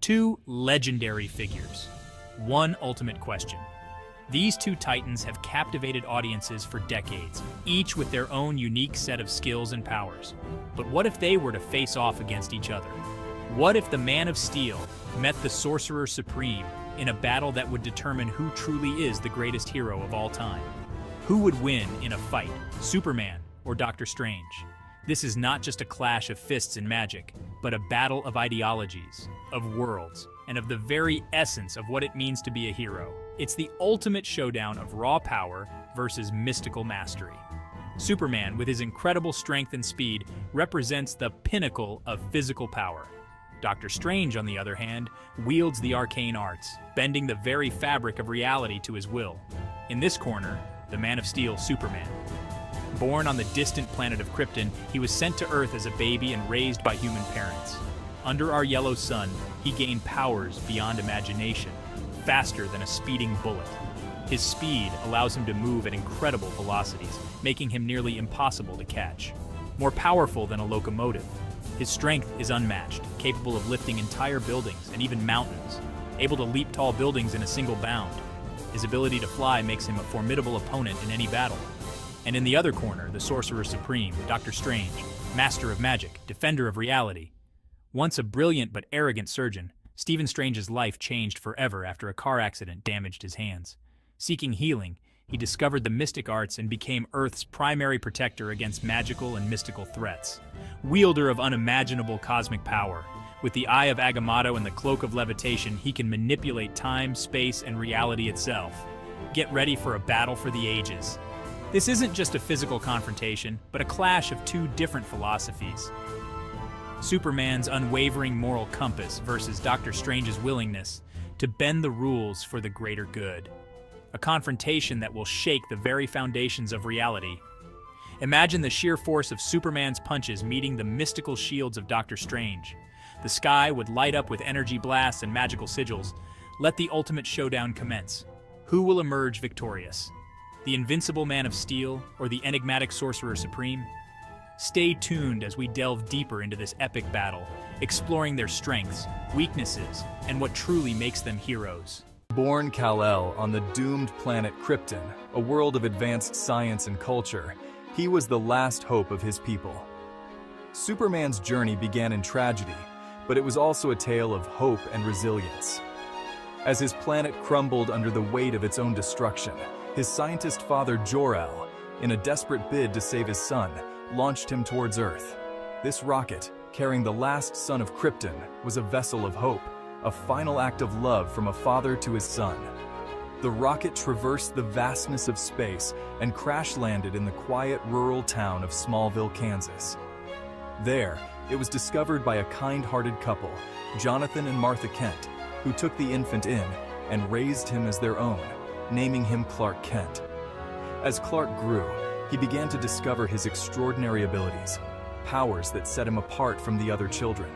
Two legendary figures. One ultimate question. These two titans have captivated audiences for decades, each with their own unique set of skills and powers. But what if they were to face off against each other? What if the Man of Steel met the Sorcerer Supreme in a battle that would determine who truly is the greatest hero of all time? Who would win in a fight, Superman or Doctor Strange? This is not just a clash of fists and magic, but a battle of ideologies, of worlds, and of the very essence of what it means to be a hero. It's the ultimate showdown of raw power versus mystical mastery. Superman, with his incredible strength and speed, represents the pinnacle of physical power. Doctor Strange, on the other hand, wields the arcane arts, bending the very fabric of reality to his will. In this corner, the Man of Steel, Superman. Born on the distant planet of Krypton, he was sent to Earth as a baby and raised by human parents. Under our yellow sun, he gained powers beyond imagination, faster than a speeding bullet. His speed allows him to move at incredible velocities, making him nearly impossible to catch. More powerful than a locomotive, his strength is unmatched, capable of lifting entire buildings and even mountains, able to leap tall buildings in a single bound. His ability to fly makes him a formidable opponent in any battle. And in the other corner, the Sorcerer Supreme, Doctor Strange, master of magic, defender of reality. Once a brilliant but arrogant surgeon, Stephen Strange's life changed forever after a car accident damaged his hands. Seeking healing, he discovered the mystic arts and became Earth's primary protector against magical and mystical threats. Wielder of unimaginable cosmic power, with the Eye of Agamotto and the Cloak of Levitation, he can manipulate time, space, and reality itself. Get ready for a battle for the ages. This isn't just a physical confrontation, but a clash of two different philosophies. Superman's unwavering moral compass versus Doctor Strange's willingness to bend the rules for the greater good. A confrontation that will shake the very foundations of reality. Imagine the sheer force of Superman's punches meeting the mystical shields of Doctor Strange. The sky would light up with energy blasts and magical sigils. Let the ultimate showdown commence. Who will emerge victorious? The invincible Man of Steel or the enigmatic Sorcerer Supreme? Stay tuned as we delve deeper into this epic battle, exploring their strengths, weaknesses, and what truly makes them heroes. Born Kal-El on the doomed planet Krypton, a world of advanced science and culture, he was the last hope of his people. Superman's journey began in tragedy, but it was also a tale of hope and resilience. As his planet crumbled under the weight of its own destruction, his scientist father Jor-El, in a desperate bid to save his son, launched him towards Earth. This rocket, carrying the last son of Krypton, was a vessel of hope, a final act of love from a father to his son. The rocket traversed the vastness of space and crash-landed in the quiet rural town of Smallville, Kansas. There, it was discovered by a kind-hearted couple, Jonathan and Martha Kent, who took the infant in and raised him as their own, naming him Clark Kent. As Clark grew, he began to discover his extraordinary abilities, powers that set him apart from the other children.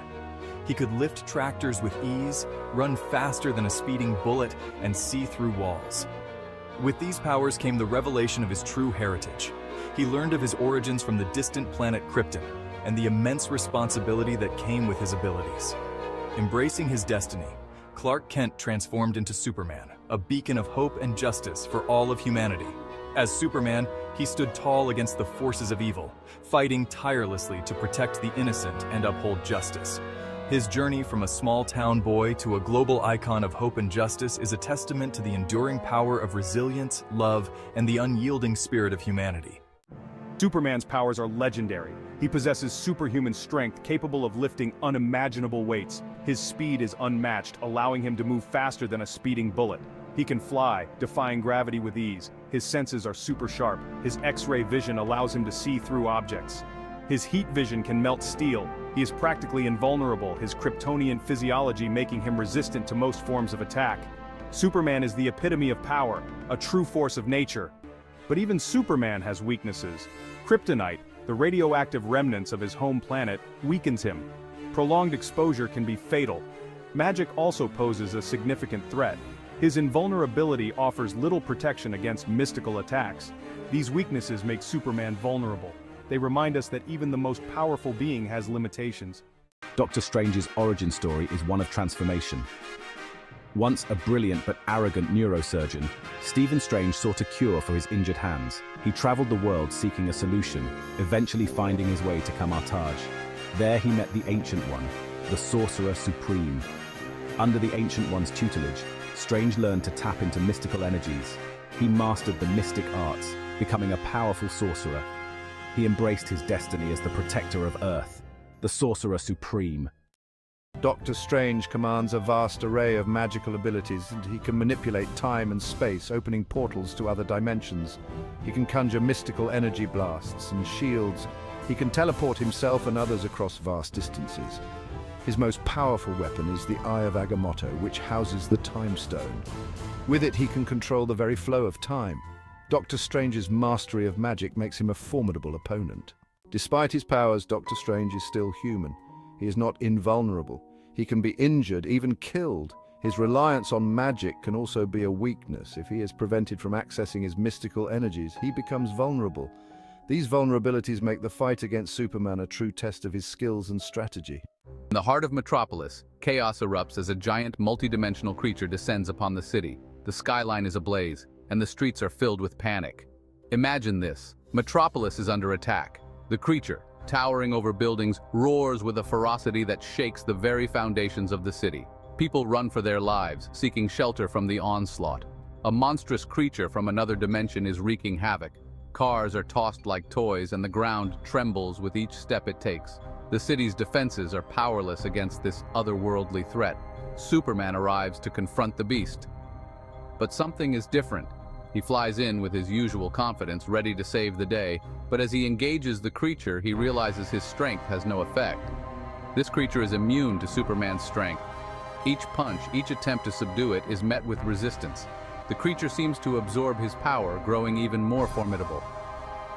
He could lift tractors with ease, run faster than a speeding bullet, and see through walls. With these powers came the revelation of his true heritage. He learned of his origins from the distant planet Krypton and the immense responsibility that came with his abilities. Embracing his destiny, Clark Kent transformed into Superman, a beacon of hope and justice for all of humanity. As Superman, he stood tall against the forces of evil, fighting tirelessly to protect the innocent and uphold justice. His journey from a small-town boy to a global icon of hope and justice is a testament to the enduring power of resilience, love, and the unyielding spirit of humanity. Superman's powers are legendary. He possesses superhuman strength capable of lifting unimaginable weights. His speed is unmatched, allowing him to move faster than a speeding bullet. He can fly, defying gravity with ease. His senses are super sharp. His X-ray vision allows him to see through objects. His heat vision can melt steel. He is practically invulnerable, his Kryptonian physiology making him resistant to most forms of attack. Superman is the epitome of power, a true force of nature. But even Superman has weaknesses. Kryptonite, the radioactive remnants of his home planet, weakens him. Prolonged exposure can be fatal. Magic also poses a significant threat. His invulnerability offers little protection against mystical attacks. These weaknesses make Superman vulnerable. They remind us that even the most powerful being has limitations. Doctor Strange's origin story is one of transformation. Once a brilliant but arrogant neurosurgeon, Stephen Strange sought a cure for his injured hands. He traveled the world seeking a solution, eventually finding his way to Kamar-Taj. There he met the Ancient One, the Sorcerer Supreme. Under the Ancient One's tutelage, Strange learned to tap into mystical energies. He mastered the mystic arts, becoming a powerful sorcerer. He embraced his destiny as the protector of Earth, the Sorcerer Supreme. Doctor Strange commands a vast array of magical abilities, and he can manipulate time and space, opening portals to other dimensions. He can conjure mystical energy blasts and shields. He can teleport himself and others across vast distances. His most powerful weapon is the Eye of Agamotto, which houses the Time Stone. With it, he can control the very flow of time. Doctor Strange's mastery of magic makes him a formidable opponent. Despite his powers, Doctor Strange is still human. He is not invulnerable. He can be injured, even killed. His reliance on magic can also be a weakness. If he is prevented from accessing his mystical energies, he becomes vulnerable. These vulnerabilities make the fight against Superman a true test of his skills and strategy. In the heart of Metropolis, chaos erupts as a giant multidimensional creature descends upon the city. The skyline is ablaze, and the streets are filled with panic. Imagine this. Metropolis is under attack. The creature, towering over buildings, roars with a ferocity that shakes the very foundations of the city. People run for their lives, seeking shelter from the onslaught. A monstrous creature from another dimension is wreaking havoc. Cars are tossed like toys, and the ground trembles with each step it takes. The city's defenses are powerless against this otherworldly threat. Superman arrives to confront the beast. But something is different. He flies in with his usual confidence, ready to save the day, but as he engages the creature, he realizes his strength has no effect. This creature is immune to Superman's strength. Each punch, each attempt to subdue it, is met with resistance. The creature seems to absorb his power, growing even more formidable.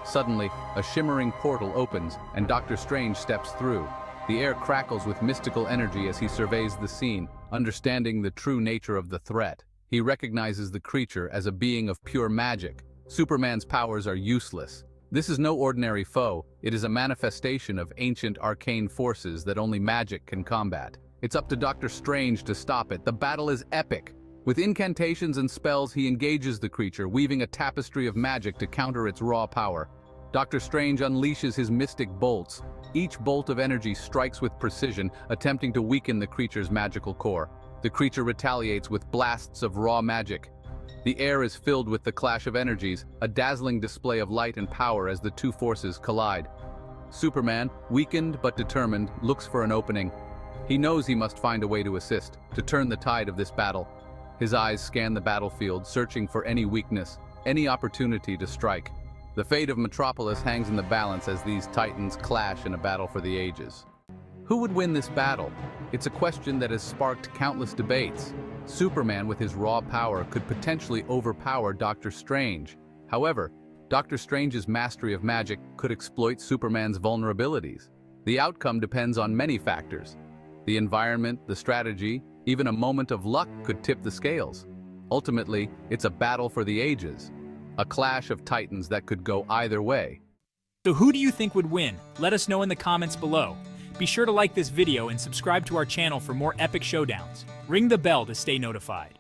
Suddenly, a shimmering portal opens, and Doctor Strange steps through. The air crackles with mystical energy as he surveys the scene, understanding the true nature of the threat. He recognizes the creature as a being of pure magic. Superman's powers are useless. This is no ordinary foe. It is a manifestation of ancient arcane forces that only magic can combat. It's up to Doctor Strange to stop it. The battle is epic. With incantations and spells, he engages the creature, weaving a tapestry of magic to counter its raw power. Doctor Strange unleashes his mystic bolts. Each bolt of energy strikes with precision, attempting to weaken the creature's magical core. The creature retaliates with blasts of raw magic. The air is filled with the clash of energies, a dazzling display of light and power as the two forces collide. Superman, weakened but determined, looks for an opening. He knows he must find a way to assist, to turn the tide of this battle. His eyes scan the battlefield, searching for any weakness, any opportunity to strike. The fate of Metropolis hangs in the balance as these titans clash in a battle for the ages. Who would win this battle? It's a question that has sparked countless debates. Superman, with his raw power, could potentially overpower Doctor Strange. However, Doctor Strange's mastery of magic could exploit Superman's vulnerabilities. The outcome depends on many factors. The environment, the strategy, even a moment of luck could tip the scales. Ultimately, it's a battle for the ages. A clash of titans that could go either way. So who do you think would win? Let us know in the comments below. Be sure to like this video and subscribe to our channel for more epic showdowns. Ring the bell to stay notified.